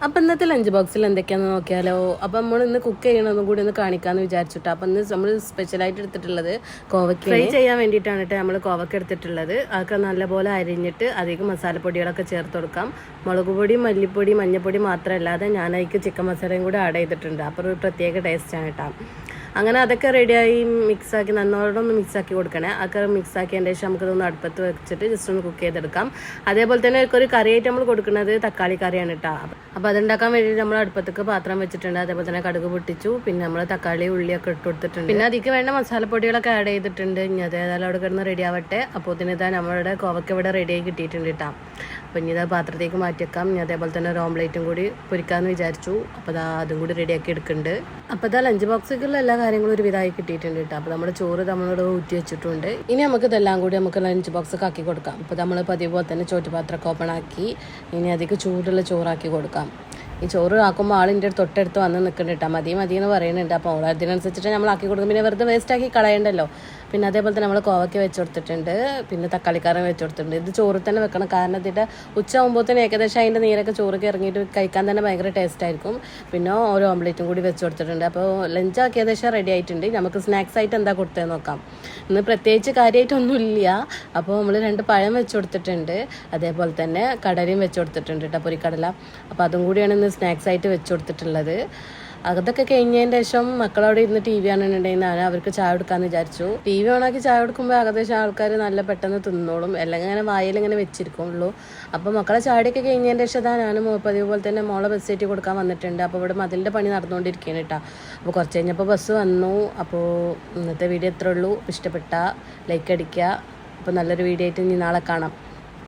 അപ്പം ഇന്നത്തെ ലഞ്ച് ബോക്സിൽ എന്തൊക്കെയാണെന്ന് നോക്കിയാലോ. അപ്പം നമ്മൾ ഇന്ന് കുക്ക് ചെയ്യണമെന്നും കൂടി ഒന്ന് കാണിക്കാമെന്ന് വിചാരിച്ചിട്ട്. അപ്പം ഇന്ന് നമ്മൾ സ്പെഷ്യലായിട്ട് എടുത്തിട്ടുള്ളത് കോവയ്ക്ക ഫ്രൈ ചെയ്യാൻ വേണ്ടിയിട്ടാണ് കേട്ടോ നമ്മൾ കോവയ്ക്ക എടുത്തിട്ടുള്ളത്. അതൊക്കെ നല്ലപോലെ അരിഞ്ഞിട്ട് അധികം മസാലപ്പൊടികളൊക്കെ ചേർത്ത് കൊടുക്കാം. മുളക് പൊടി, മല്ലിപ്പൊടി, മഞ്ഞൾപ്പൊടി മാത്രമല്ലാതെ ഞാൻ അതിലേക്ക് ചിക്കൻ മസാലയും കൂടി ആഡ് ചെയ്തിട്ടുണ്ട്. അപ്പോൾ ഒരു പ്രത്യേക ടേസ്റ്റാണ് കേട്ടോ. അങ്ങനെ അതൊക്കെ റെഡിയായി മിക്സാക്കി നന്നോടൊന്ന് മിക്സാക്കി കൊടുക്കണേ. അതൊക്കെ മിക്സാക്കിയതിൻ്റെ ശേഷം നമുക്കിതൊന്ന് അടുപ്പത്ത് വെച്ചിട്ട് ജസ്റ്റ് ഒന്ന് കുക്ക് ചെയ്തെടുക്കാം. അതേപോലെ തന്നെ ഒരു കറിയായിട്ട് നമ്മൾ കൊടുക്കുന്നത് തക്കാളി കറിയാണ് കേട്ടോ. അപ്പോൾ അതുണ്ടാക്കാൻ വേണ്ടിയിട്ട് നമ്മൾ അടുപ്പത്തേക്ക് പാത്രം വെച്ചിട്ടുണ്ട്. അതേപോലെ തന്നെ കടുക് പൊട്ടിച്ചു. പിന്നെ നമ്മൾ തക്കാളി ഉള്ളിയൊക്കെ ഇട്ട് കൊടുത്തിട്ടുണ്ട്. പിന്നെ അതിലേക്ക് വേണ്ട മസാലപ്പൊടികളൊക്കെ ആഡ് ചെയ്തിട്ടുണ്ട്. ഇനി അതേതായാലും അവിടെ കിടന്ന് റെഡി ആവട്ടെ. അപ്പോൾ ഇതിനിതാ നമ്മളുടെ കോവയ്ക്ക ഇവിടെ റെഡിയായി കിട്ടിയിട്ടുണ്ട് കേട്ടോ. അപ്പോൾ ഇനി ഇതാ പാത്രത്തേക്ക് മാറ്റി വെക്കാം. ഇനി അതേപോലെ തന്നെ ഒരു ഓംലേറ്റും കൂടി പൊരിക്കാമെന്ന് വിചാരിച്ചു. അപ്പോൾ ഇതാ അതും കൂടി റെഡിയാക്കി എടുക്കുന്നുണ്ട്. അപ്പോൾ ഇതാ ലഞ്ച് ബോക്സിലുള്ള എല്ലാ കാര്യങ്ങളും ഒരു വിധമായി കിട്ടിയിട്ടുണ്ട് കേട്ടോ. അപ്പോൾ നമ്മുടെ ചോറ് നമ്മളിവിടെ ഊറ്റി വെച്ചിട്ടുണ്ട്. ഇനി നമുക്ക് ഇതെല്ലാം കൂടി നമുക്ക് ലഞ്ച് ബോക്സൊക്കെ ആക്കി കൊടുക്കാം. അപ്പോൾ നമ്മൾ പതിവ് പോലെ തന്നെ ചോറ്റുപാത്രമൊക്കെ ഓപ്പൺ ആക്കി ഇനി അധികം ചൂടുള്ള ചോറാക്കി കൊടുക്കാം. ഈ ചോറ് ആക്കുമ്പോൾ ആളിൻ്റെ തൊട്ടടുത്ത് വന്ന് നിൽക്കുന്നുണ്ട് കേട്ടോ. മതി എന്ന് പറയുന്നുണ്ട്. അപ്പോൾ അതിനനുസരിച്ചിട്ട് നമ്മൾ ആക്കി കൊടുക്കും. പിന്നെ വെറുതെ വേസ്റ്റാക്കി കളയണ്ടല്ലോ. പിന്നെ അതേപോലെ തന്നെ നമ്മൾ കോവയ്ക്ക വെച്ച് കൊടുത്തിട്ടുണ്ട്. പിന്നെ തക്കാളിക്കറി വെച്ച് കൊടുത്തിട്ടുണ്ട്. ഇത് ചോറ് തന്നെ വെക്കണം. കാരണം ഇതിൻ്റെ ഉച്ച ആകുമ്പോൾ തന്നെ ഏകദേശം അതിൻ്റെ നീരൊക്കെ ചോറൊക്കെ ഇറങ്ങിയിട്ട് കഴിക്കാൻ തന്നെ ഭയങ്കര ടേസ്റ്റ് ആയിരിക്കും. പിന്നെ ഒരു ഓംലേറ്റും കൂടി വെച്ച് കൊടുത്തിട്ടുണ്ട്. അപ്പോൾ ലഞ്ചാക്കി ഏകദേശം റെഡി ആയിട്ടുണ്ട്. നമുക്ക് സ്നാക്സ് ആയിട്ട് എന്താ കൊടുത്തതെന്ന് നോക്കാം. ഇന്ന് പ്രത്യേകിച്ച് കാര്യമായിട്ടൊന്നുമില്ല. അപ്പോൾ നമ്മൾ 2 പഴം വെച്ച് കൊടുത്തിട്ടുണ്ട്. അതേപോലെ തന്നെ കടലയും വെച്ച് കൊടുത്തിട്ടുണ്ട് കേട്ടോ, പൊരിക്കടല. അപ്പോൾ അതും കൂടിയാണ് ഇന്ന് സ്നാക്സ് ആയിട്ട് വെച്ച് കൊടുത്തിട്ടുള്ളത്. അതൊക്കെ കഴിഞ്ഞതിൻ്റെ ശേഷം മക്കളവിടെ ഇരുന്ന് ടി വി ആണെന്നുണ്ടെങ്കിൽ ഞാൻ അവർക്ക് ചായ കൊടുക്കാമെന്ന് വിചാരിച്ചു. ടി വി ഓണാക്കി ചായ കൊടുക്കുമ്പോൾ ഏകദേശം ആൾക്കാർ നല്ല പെട്ടെന്ന് തിന്നോളും. അല്ലെങ്കിൽ ഇങ്ങനെ വായിലിങ്ങനെ വെച്ചിരിക്കുള്ളൂ. അപ്പോൾ മക്കളെ ചാടിയൊക്കെ കഴിഞ്ഞതിൻ്റെ ശേഷം ഞാൻ പതിവ് പോലെ തന്നെ മോളെ ബസ് കയറ്റി കൊടുക്കാൻ വന്നിട്ടുണ്ട്. അപ്പോൾ ഇവിടെ മതിലിൻ്റെ പണി നടന്നുകൊണ്ടിരിക്കുകയാണ് കേട്ടോ. അപ്പോൾ കുറച്ച് കഴിഞ്ഞപ്പോൾ ബസ് വന്നു. അപ്പോൾ ഇന്നത്തെ വീഡിയോ ഇത്രേ ഉള്ളൂ. ഇഷ്ടപ്പെട്ട ലൈക്ക് അടിക്കുക. അപ്പോൾ നല്ലൊരു വീഡിയോ ആയിട്ട് ഇനി നാളെ കാണാം.